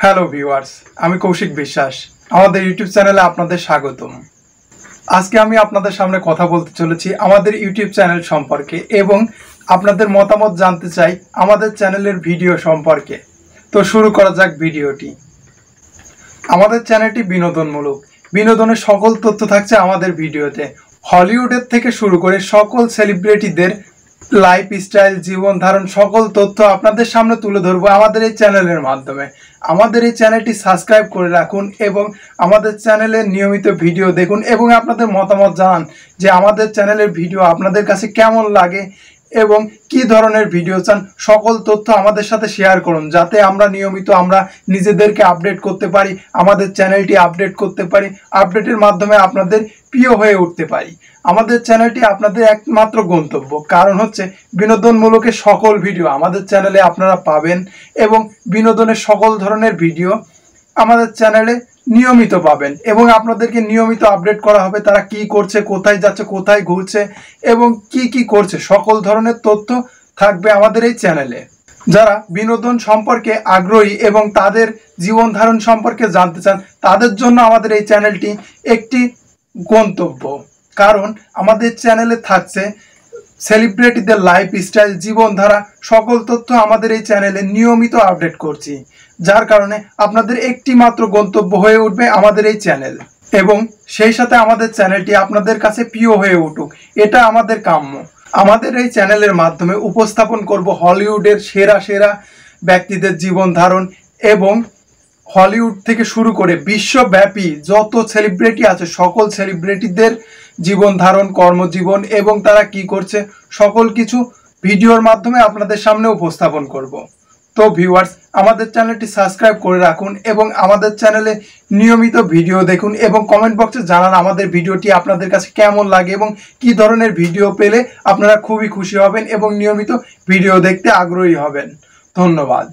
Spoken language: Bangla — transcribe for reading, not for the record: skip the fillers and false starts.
হ্যালো ভিউয়ার্স, আমি কৌশিক বিশ্বাস। আমাদের ইউটিউব চ্যানেলে আপনাদের স্বাগতম। আজকে আমি আপনাদের সামনে কথা বলতে চলেছি আমাদের ইউটিউব চ্যানেল সম্পর্কে এবং আপনাদের মতামত জানতে চাই আমাদের চ্যানেলের ভিডিও সম্পর্কে। তো শুরু করা যাক ভিডিওটি। আমাদের চ্যানেলটি বিনোদনমূলক, বিনোদনের সকল তথ্য থাকছে আমাদের ভিডিওতে। হলিউডের থেকে শুরু করে সকল সেলিব্রিটিদের লাইফস্টাইল, জীবন ধারণ সকল তথ্য আপনাদের সামনে তুলে ধরবো আমাদের এই চ্যানেলের মাধ্যমে। আমাদের এই চ্যানেলটি সাবস্ক্রাইব করে রাখুন এবং আমাদের চ্যানেলের নিয়মিত ভিডিও দেখুন এবং আপনাদের মতামত জানান যে আমাদের চ্যানেলের ভিডিও আপনাদের কাছে কেমন লাগে এবং কি ধরনের ভিডিও চান। সকল তথ্য আমাদের সাথে শেয়ার করুন যাতে আমরা নিয়মিত নিজেদেরকে আপডেট করতে পারি, আমাদের চ্যানেলটি আপডেট করতে পারি, আপডেটের মাধ্যমে আপনাদের প্রিয় হয়ে উঠতে পারি। আমাদের চ্যানেলটি আপনাদের একমাত্র গন্তব্য, কারণ হচ্ছে বিনোদনমূলক সকল ভিডিও আমাদের চ্যানেলে আপনারা পাবেন এবং বিনোদনের সকল ধরনের ভিডিও আমাদের চ্যানেলে নিয়মিত পাবেন এবং আপনাদেরকে নিয়মিত আপডেট করা হবে তারা কি করছে, কোথায় যাচ্ছে, কোথায় ঘুরছে এবং কি করছে, সকল ধরনের তথ্য থাকবে আমাদের এই চ্যানেলে। যারা বিনোদন সম্পর্কে আগ্রহী এবং তাদের জীবন ধারণ সম্পর্কে জানতে চান তাদের জন্য আমাদের এই চ্যানেলটি একটি গন্তব্য, কারণ আমাদের চ্যানেলে থাকছে সেলিব্রিটিদের লাইফস্টাইল, জীবনধারা সকল তথ্য আমাদের এই চ্যানেলে নিয়মিত আপডেট করছি, যার কারণে আপনাদের একটি মাত্র গন্তব্য হয়ে উঠবে আমাদের এই চ্যানেল এবং সেই সাথে আমাদের চ্যানেলটি আপনাদের কাছে প্রিয় হয়ে উঠুক, এটা আমাদের কাম্য। আমাদের এই চ্যানেলের মাধ্যমে উপস্থাপন করব হলিউডের সেরা সেরা ব্যক্তিদের জীবন ধারণ এবং হলিউড থেকে শুরু করে বিশ্বব্যাপী যত সেলিব্রিটি আছে সকল সেলিব্রিটিদের জীবন ধারণ, কর্মজীবন এবং তারা কি করছে সকল কিছু ভিডিওর মাধ্যমে আপনাদের সামনে উপস্থাপন করব। তো ভিউয়ার্স, আমাদের চ্যানেলটি সাবস্ক্রাইব করে রাখুন এবং আমাদের চ্যানেলে নিয়মিত ভিডিও দেখুন এবং কমেন্ট বক্সে জানান আমাদের ভিডিওটি আপনাদের কাছে কেমন লাগে এবং কি ধরনের ভিডিও পেলে আপনারা খুবই খুশি হবেন এবং নিয়মিত ভিডিও দেখতে আগ্রহী হবেন। ধন্যবাদ।